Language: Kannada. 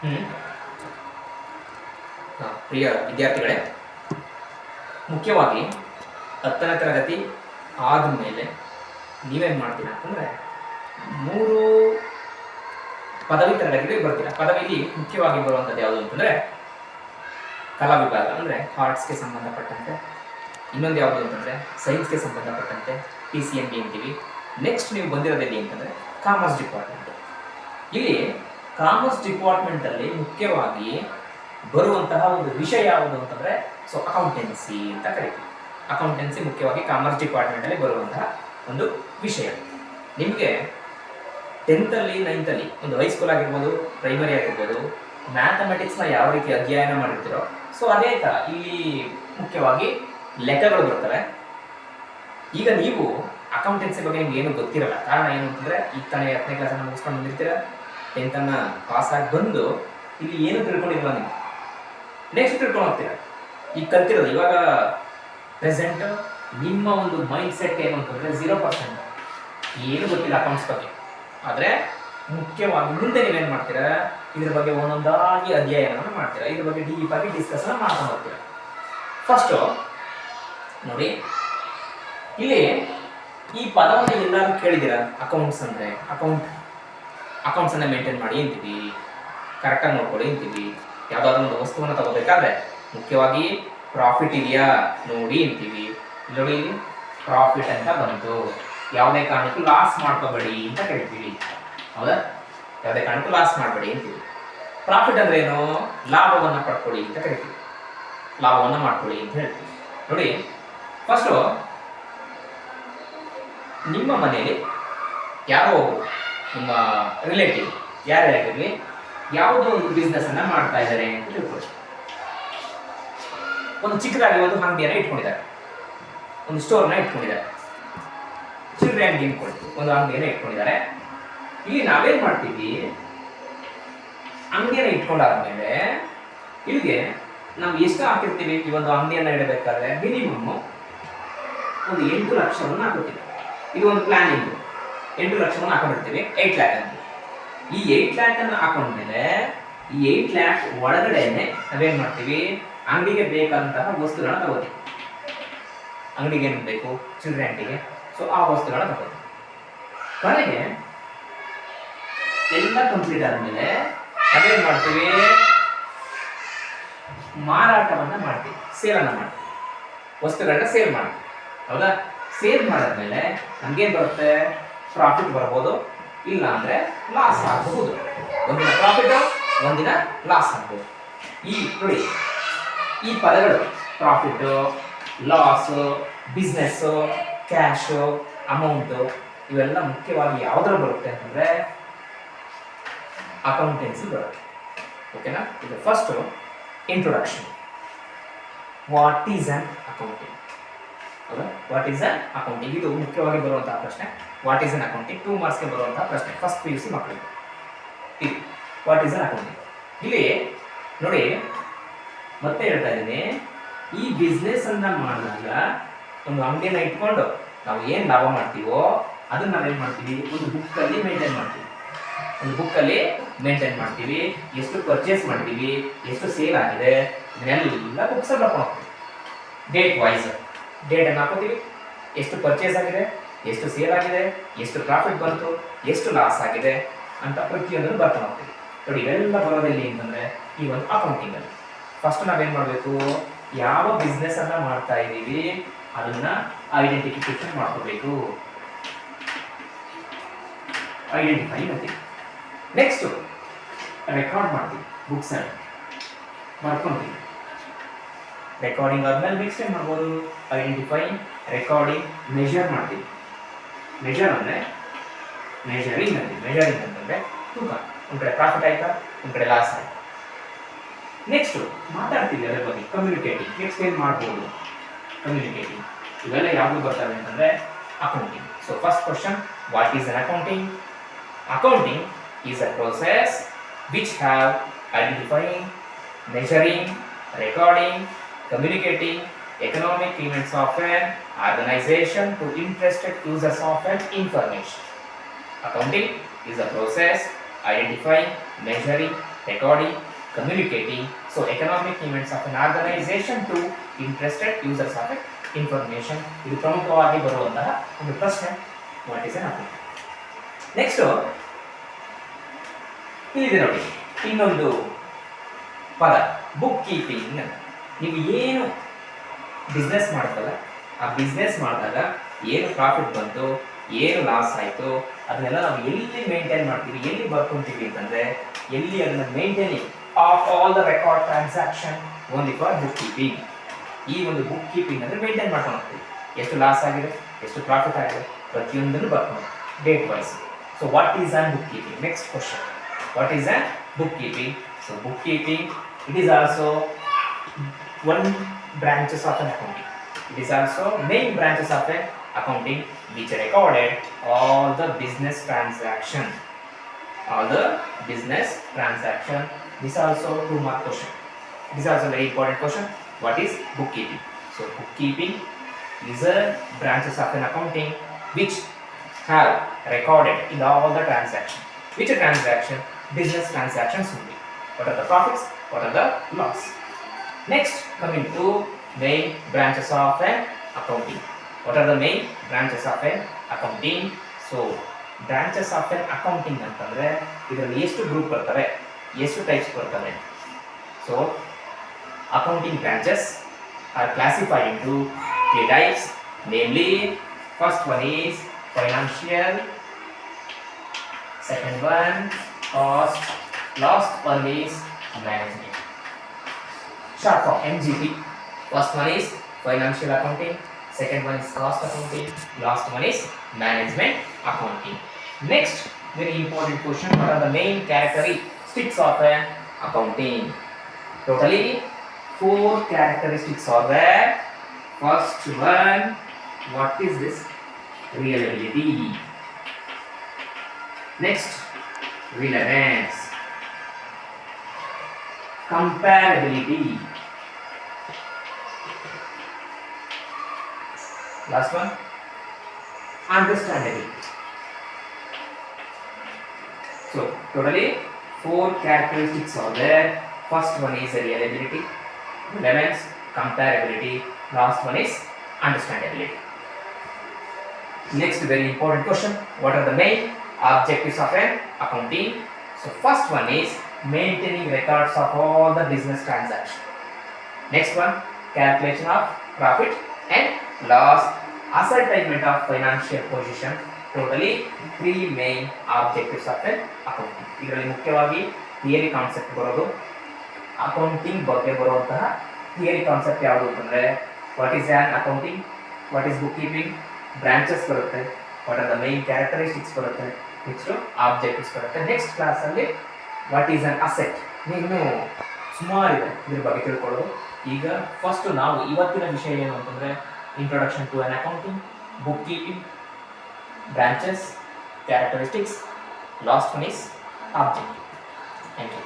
ಹ್ಮ್ ಪ್ರಿಯ ವಿದ್ಯಾರ್ಥಿಗಳೇ, ಮುಖ್ಯವಾಗಿ 10ನೇ ತರಗತಿ ಆದಮೇಲೆ ನೀವೇನು ಮಾಡ್ತೀರಾ ಅಂತಂದರೆ 3 ಪದವಿ ತರಗತಿಗೆ ಬರ್ತೀರಾ. ಪದವಿಯಲ್ಲಿ ಮುಖ್ಯವಾಗಿ ಬರುವಂಥದ್ದು ಯಾವುದು ಅಂತಂದರೆ ಕಲಾ ವಿಭಾಗ, ಅಂದರೆ ಆರ್ಟ್ಸ್ಗೆ ಸಂಬಂಧಪಟ್ಟಂತೆ. ಇನ್ನೊಂದು ಯಾವುದು ಅಂತಂದರೆ ಸೈನ್ಸ್ಗೆ ಸಂಬಂಧಪಟ್ಟಂತೆ PCMB ಅಂತೀವಿ. ನೆಕ್ಸ್ಟ್ ನೀವು ಬಂದಿರೋದೆಲ್ಲಿ ಅಂತಂದರೆ ಕಾಮರ್ಸ್ ಡಿಪಾರ್ಟ್ಮೆಂಟ್. ಇಲ್ಲಿ ಕಾಮರ್ಸ್ ಡಿಪಾರ್ಟ್ಮೆಂಟಲ್ಲಿ ಮುಖ್ಯವಾಗಿ ಬರುವಂತಹ ಒಂದು ವಿಷಯ ಯಾವುದು ಅಂತಂದರೆ ಅಕೌಂಟೆನ್ಸಿ ಅಂತ ಕರಿತೀವಿ. ಅಕೌಂಟೆನ್ಸಿ ಮುಖ್ಯವಾಗಿ ಕಾಮರ್ಸ್ ಡಿಪಾರ್ಟ್ಮೆಂಟಲ್ಲಿ ಬರುವಂತಹ ಒಂದು ವಿಷಯ. ನಿಮಗೆ 10th-ಅಲ್ಲಿ 9th-ಅಲ್ಲಿ ಒಂದು ಹೈಸ್ಕೂಲ್ ಆಗಿರ್ಬೋದು, ಪ್ರೈಮರಿ ಆಗಿರ್ಬೋದು, ಮ್ಯಾಥಮೆಟಿಕ್ಸ್ನ ಯಾವ ರೀತಿ ಅಧ್ಯಯನ ಮಾಡಿರ್ತೀರೋ ಅದೇ ಥರ ಇಲ್ಲಿ ಮುಖ್ಯವಾಗಿ ಲೆಕ್ಕಗಳು ಬರ್ತವೆ. ಈಗ ನೀವು ಅಕೌಂಟೆನ್ಸಿ ಬಗ್ಗೆ ನಿಮ್ಗೆ ಏನು ಗೊತ್ತಿರಲ್ಲ. ಕಾರಣ ಏನು ಅಂತಂದರೆ ಈಗ ತಾನೇ 10ನೇ ಕ್ಲಾಸನ್ನು ಮುಗಿಸ್ಕೊಂಡು ಬಂದಿರ್ತೀರ, 10th-ಅನ್ನು ಪಾಸಾಗಿ ಬಂದು ಇಲ್ಲಿ ಏನು ತಿಳ್ಕೊಂಡಿಲ್ಲ ನೀವು. ನೆಕ್ಸ್ಟ್ ತಿಳ್ಕೊಂಡು ಹೋಗ್ತೀರ. ಈಗ ಕಲ್ತಿರೋದು ಇವಾಗ ಪ್ರೆಸೆಂಟ್ ನಿಮ್ಮ ಒಂದು ಮೈಂಡ್ ಸೆಟ್ ಏನು ಅಂತಂದರೆ 0%, ಏನು ಗೊತ್ತಿಲ್ಲ ಅಕೌಂಟ್ಸ್ ಬಗ್ಗೆ. ಆದರೆ ಮುಖ್ಯವಾಗಿ ಮುಂದೆ ನೀವೇನು ಮಾಡ್ತೀರಾ, ಇದ್ರ ಬಗ್ಗೆ ಒಂದೊಂದಾಗಿ ಅಧ್ಯಯನವನ್ನು ಮಾಡ್ತೀರಾ, ಇದ್ರ ಬಗ್ಗೆ ಡೀಪಾಗಿ ಡಿಸ್ಕಸ್ನ ಮಾಡ್ಕೊಂಡು ಹೋಗ್ತೀರಾ. ಫಸ್ಟು ನೋಡಿ, ಇಲ್ಲಿ ಈ ಪದವನ್ನು ಎಲ್ಲರೂ ಕೇಳಿದ್ದೀರಾ. ಅಕೌಂಟ್ಸ್ ಅಂದರೆ ಅಕೌಂಟ್ಸನ್ನು ಮೇಂಟೈನ್ ಮಾಡಿ ಅಂತೀವಿ, ಕರೆಕ್ಟಾಗಿ ನೋಡ್ಕೊಳ್ಳಿ ಅಂತೀವಿ. ಯಾವುದಾದ್ರೂ ಒಂದು ವಸ್ತುವನ್ನು ತಗೋಬೇಕಾದ್ರೆ ಮುಖ್ಯವಾಗಿ ಪ್ರಾಫಿಟ್ ಇದೆಯಾ ನೋಡಿ ಅಂತೀವಿ. ನೋಡಿ, ಇಲ್ಲಿ ಪ್ರಾಫಿಟ್ ಅಂತ ಬಂತು, ಯಾವುದೇ ಕಾರಣಕ್ಕೂ ಲಾಸ್ ಮಾಡ್ಕೋಬೇಡಿ ಅಂತ ಕರಿತೀವಿ. ಹೌದಾ? ಯಾವುದೇ ಕಾರಣಕ್ಕೂ ಲಾಸ್ ಮಾಡಬೇಡಿ ಅಂತೀವಿ. ಪ್ರಾಫಿಟ್ ಅಂದ್ರೆ ಏನು? ಲಾಭವನ್ನು ಪಡ್ಕೊಳ್ಳಿ ಅಂತ ಕರಿತೀವಿ, ಲಾಭವನ್ನು ಮಾಡ್ಕೊಳ್ಳಿ ಅಂತ ಹೇಳ್ತೀವಿ. ನೋಡಿ, ಫಸ್ಟು ನಿಮ್ಮ ಮನೆಯಲ್ಲಿ ಯಾರೋ ನಿಮ್ಮ ರಿಲೇಟಿವ್ ಯಾರೇ ಆಗಿರಲಿ ಯಾವುದೋ ಒಂದು ಬಿಸ್ನೆಸ್ಸನ್ನು ಮಾಡ್ತಾ ಇದ್ದಾರೆ ಅಂತ ತಿಳ್ಕೊಳ್ಳಿ. ಒಂದು ಚಿಕ್ಕದಾಗಿ ಒಂದು ಅಂಗಡಿಯನ್ನು ಇಟ್ಕೊಂಡಿದ್ದಾರೆ, ಒಂದು ಸ್ಟೋರ್ನ ಇಟ್ಕೊಂಡಿದ್ದಾರೆ, ಚಿಲ್ಲರೆ ಅಂಗಡಿ ಇಟ್ಕೊಳ್ಳಿ, ಒಂದು ಅಂಗಡಿಯನ್ನು ಇಟ್ಕೊಂಡಿದ್ದಾರೆ. ಇಲ್ಲಿ ನಾವೇನು ಮಾಡ್ತೀವಿ, ಅಂಗಡಿಯನ್ನು ಇಟ್ಕೊಂಡಾದ್ಮೇಲೆ ಇಲ್ಲಿಗೆ ನಾವು ಎಷ್ಟು ಹಾಕಿರ್ತೀವಿ, ಈ ಒಂದು ಅಂಗಡಿಯನ್ನು ಇಡಬೇಕಾದ್ರೆ ಮಿನಿಮಮ್ ಒಂದು 8 ಲಕ್ಷವನ್ನು ಹಾಕುತ್ತೀವಿ. ಇದು ಒಂದು ಪ್ಲಾನಿಂಗ್. 8 ಲಕ್ಷವನ್ನು ಹಾಕೊಂಡಿರ್ತೀವಿ, 8 ಲ್ಯಾಕ್ ಅಂತ. ಈ 8 ಲ್ಯಾಕನ್ನು ಹಾಕೊಂಡ್ಮೇಲೆ ಈ 8 ಲ್ಯಾಕ್ ಒಳಗಡೆನೆ ನಾವೇನು ಮಾಡ್ತೀವಿ, ಅಂಗಡಿಗೆ ಬೇಕಾದಂತಹ ವಸ್ತುಗಳನ್ನ ತಗೋತೀವಿ. ಅಂಗಡಿಗೆ ಏನು ಬೇಕು, ಚಿಲ್ಲರೆ ಅಂಗಡಿಗೆ, ಆ ವಸ್ತುಗಳನ್ನ ತಗೋತೀವಿ. ಕೊನೆಗೆ ಎಲ್ಲ ಕಂಪ್ಲೀಟ್ ಆದಮೇಲೆ ನಾವೇನು ಮಾಡ್ತೀವಿ, ಮಾರಾಟವನ್ನು ಮಾಡ್ತೀವಿ, ಸೇಲನ್ನು ಮಾಡ್ತೀವಿ, ವಸ್ತುಗಳನ್ನ ಸೇಲ್ ಮಾಡ್ತೀವಿ. ಹೌದಾ? ಸೇಲ್ ಮಾಡಿದ್ಮೇಲೆ ನಮಗೇನು ಬರುತ್ತೆ, ಪ್ರಾಫಿಟ್ ಬರ್ಬೋದು, ಇಲ್ಲ ಅಂದರೆ ಲಾಸ್ ಆಗಬಹುದು. ಒಂದಿನ ಪ್ರಾಫಿಟ್, ಒಂದಿನ ಲಾಸ್ ಆಗ್ಬೋದು. ಈ ನೋಡಿ, ಈ ಪದಗಳು profit, loss, business, cash, amount, ಇವೆಲ್ಲ ಮುಖ್ಯವಾಗಿ ಯಾವುದ್ರ ಬರುತ್ತೆ ಅಂತಂದರೆ ಅಕೌಂಟೆನ್ಸಿ ಬರುತ್ತೆ. ಓಕೆನಾ? ಇದು first introduction. What is an accounting? ಹೌದಾ? ವಾಟ್ ಈಸ್ ಆನ್ ಅಕೌಂಟಿಂಗ್, ಇದು ಮುಖ್ಯವಾಗಿ ಬರುವಂತಹ ಪ್ರಶ್ನೆ. ವಾಟ್ ಈಸ್ ಆನ್ ಅಕೌಂಟಿಂಗ್ 2 ಮಾರ್ಕ್ಸ್ಗೆ ಬರುವಂತಹ ಪ್ರಶ್ನೆ, ಫಸ್ಟ್ PUC ಮಕ್ಕಳಿಗೆ. ಇದು ವಾಟ್ ಈಸ್ ಆನ್ ಅಕೌಂಟಿಂಗ್. ಇಲ್ಲಿ ನೋಡಿ, ಮತ್ತೆ ಹೇಳ್ತಾ ಇದ್ದೀನಿ, ಈ ಬಿಸ್ನೆಸ್ ಅನ್ನ ಮಾಡಿದಾಗ ಒಂದು ಅಂಗಡಿಯನ್ನು ಇಟ್ಕೊಂಡು ನಾವು ಏನು ಲಾಭ ಮಾಡ್ತೀವೋ ಅದನ್ನ ನಾವೇನು ಮಾಡ್ತೀವಿ, ಒಂದು ಬುಕ್ಕಲ್ಲಿ ಮೇಂಟೈನ್ ಮಾಡ್ತೀವಿ. ಒಂದು ಬುಕ್ಕಲ್ಲಿ ಮೇಂಟೈನ್ ಮಾಡ್ತೀವಿ, ಎಷ್ಟು ಪರ್ಚೇಸ್ ಮಾಡ್ತೀವಿ, ಎಷ್ಟು ಸೇಲ್ ಆಗಿದೆ, ಇದನ್ನೆಲ್ಲ ಬುಕ್ಸಲ್ಲಿ ಹಾಕೊಂಡು ಹೋಗ್ತೀವಿ. ಡೇಟ್ ವೈಸ್ ಡೇಟನ್ನು ಹಾಕೋತೀವಿ, ಎಷ್ಟು ಪರ್ಚೇಸ್ ಆಗಿದೆ, ಎಷ್ಟು ಸೇಲ್ ಆಗಿದೆ, ಎಷ್ಟು ಪ್ರಾಫಿಟ್ ಬಂತು, ಎಷ್ಟು ಲಾಸ್ ಆಗಿದೆ ಅಂತ ಪ್ರತಿಯೊಂದನ್ನು ಬರ್ಕೊಂಡು ಹೋಗ್ತೀವಿ. ನೋಡಿ, ಇವೆಲ್ಲ ಬರೋದೆಲ್ಲಿ ಅಂತಂದರೆ ಈ ಒಂದು ಅಕೌಂಟಿಂಗಲ್ಲಿ. ಫಸ್ಟ್ ನಾವೇನು ಮಾಡಬೇಕು, ಯಾವ ಬಿಸ್ನೆಸ್ಸನ್ನು ಮಾಡ್ತಾ ಇದ್ದೀವಿ ಅದನ್ನು ಐಡೆಂಟಿಫಿಕೇಶನ್ ಮಾಡ್ಕೋಬೇಕು, ಐಡೆಂಟಿಫೈ ಮಾಡ್ತೀವಿ. ನೆಕ್ಸ್ಟು ರೆಕಾರ್ಡ್ ಮಾಡ್ತೀವಿ, ಬುಕ್ಸಲ್ಲಿ ಮಾಡ್ಕೊತೀವಿ. ರೆಕಾರ್ಡಿಂಗ್ ಆದಮೇಲೆ ನೆಕ್ಸ್ಟ್ ಏನು ಮಾಡ್ಬೋದು, ಐಡೆಂಟಿಫೈ, ರೆಕಾರ್ಡಿಂಗ್, ಮೆಷರ್ ಮಾಡ್ತೀವಿ. ಮೆಷರ್ ಅಂದರೆ ಮೆಷರಿಂಗ್ ಅಂತೀವಿ. ಮೆಷರಿಂಗ್ ಅಂತಂದರೆ ತೂಕ. ಒಂದು ಕಡೆ ಪ್ರಾಫಿಟ್ ಆಯಿತಾ, ಒಂದು ಕಡೆ ಲಾಸ್ ಆಯಿತಾ. ನೆಕ್ಸ್ಟು ಮಾತಾಡ್ತೀವಿ ಅದರ ಬಗ್ಗೆ, ಕಮ್ಯುನಿಕೇಟಿಂಗ್. ನೆಕ್ಸ್ಟ್ ಏನು ಮಾಡ್ಬೋದು, ಕಮ್ಯುನಿಕೇಟಿಂಗ್. ಇವೆಲ್ಲ ಯಾವುದು ಬರ್ತವೆ ಅಂತಂದರೆ accounting. First question, what is an accounting? Accounting is a process which have identifying, measuring, recording, communicating economic events of an organization to interested users of an information. Accounting is a process identifying, measuring, recording, communicating. So economic events of an organization to interested users of information. ಇದು ಪ್ರಮುಖವಾಗಿ ಬರುವಂತಹ ಒಂದು ಪ್ರಶ್ನೆ. What is N account? Next ಇಲ್ಲಿದೆ ನೋಡಿ ಇನ್ನೊಂದು ಪದ ಬುಕ್ ಕೀಪಿಂಗ್. ನೀವು ಏನು ಬಿಸ್ನೆಸ್ ಮಾಡ್ತಲ್ಲ ಆ ಬಿಸ್ನೆಸ್ ಮಾಡಿದಾಗ ಏನು ಪ್ರಾಫಿಟ್ ಬಂತು, ಏನು ಲಾಸ್ ಆಯಿತು, ಅದನ್ನೆಲ್ಲ ನಾವು ಎಲ್ಲಿ ಮೇಂಟೈನ್ ಮಾಡ್ತೀವಿ, ಎಲ್ಲಿ ಬರ್ಕೊಂತೀವಿ ಅಂತಂದರೆ ಎಲ್ಲಿ ಅದನ್ನು maintaining of all the record transaction only for book keeping. ಈ ಒಂದು ಬುಕ್ ಕೀಪಿಂಗ್ ಅಂದರೆ ಮೇಂಟೈನ್ ಮಾಡ್ಕೊಂಡು ಹೋಗ್ತೀವಿ. ಎಷ್ಟು ಲಾಸ್ ಆಗಿದೆ, ಎಷ್ಟು ಪ್ರಾಫಿಟ್ ಆಗಿದೆ, ಪ್ರತಿಯೊಂದನ್ನು ಬರ್ಕೊಂಡು date wise. So what is an bookkeeping? Next question, what is an bookkeeping? So bookkeeping it is also one branches of an accounting. It is also main branches of an accounting which recorded all the business transaction. All the business transaction. This also 2 mark question. This is also very important question. What is bookkeeping? So bookkeeping is a branches of an accounting which have recorded in all the transaction. Which transaction? Business transactions only. What are the profits? What are the loss? Next, coming to main branches of an accounting. What are the main branches of an accounting? So, branches of an accounting ಅಂತಂದ್ರೆ ಇದರಲ್ಲಿ ಎಷ್ಟು ಗ್ರೂಪ್ ಬರ್ತವೆ, ಎಷ್ಟು ಟೈಪ್ಸ್ ಬರ್ತವೆ? So, accounting branches are classified into 3 types. Namely, first one is financial, second one cost, last one is management. Short form MGP. First one is financial accounting, second one is cost accounting, last one is management accounting. Next, very important question, what are the main characteristics of an accounting? Totally 4 characteristics are there. First one, what is this? Reliability. Next, relevance, comparability. Last one, understandability. So totally 4 characteristics are there. First one is reliability, relevance, comparability. Last one is understandability. Next, very important question, what are the main objectives of an accounting? So first one is maintaining records of all the business transactions. Next one, calculation of profit and loss, ascertainment of financial position. Totally 3 main objectives of an accounting. ಇದರಲ್ಲಿ ಮುಖ್ಯವಾಗಿ ಥಿಯರಿ ಕಾನ್ಸೆಪ್ಟ್ ಬರೋದು, ಅಕೌಂಟಿಂಗ್ ಬಗ್ಗೆ ಬರುವಂತಹ ಥಿಯರಿ ಕಾನ್ಸೆಪ್ಟ್ ಯಾವುದು ಅಂತಂದರೆ what is an accounting, what is book keeping, branches ಬರುತ್ತೆ, what are the main characteristics ಬರುತ್ತೆ, ನೆಕ್ಸ್ಟು ಆಬ್ಜೆಕ್ಟಿವ್ಸ್ ಬರುತ್ತೆ. ನೆಕ್ಸ್ಟ್ ಕ್ಲಾಸಲ್ಲಿ ವಾಟ್ ಈಸ್ ಆನ್ ಅಸೆಟ್, ಇನ್ನೂ ಸುಮಾರಿದೆ ಇದ್ರ ಬಗ್ಗೆ ತಿಳ್ಕೊಳ್ಳೋದು. ಈಗ ಫಸ್ಟ್ ನಾವು ಇವತ್ತಿನ ವಿಷಯ ಏನು ಅಂತಂದರೆ introduction to an accounting, bookkeeping, branches, characteristics, last one is objective. Thank you.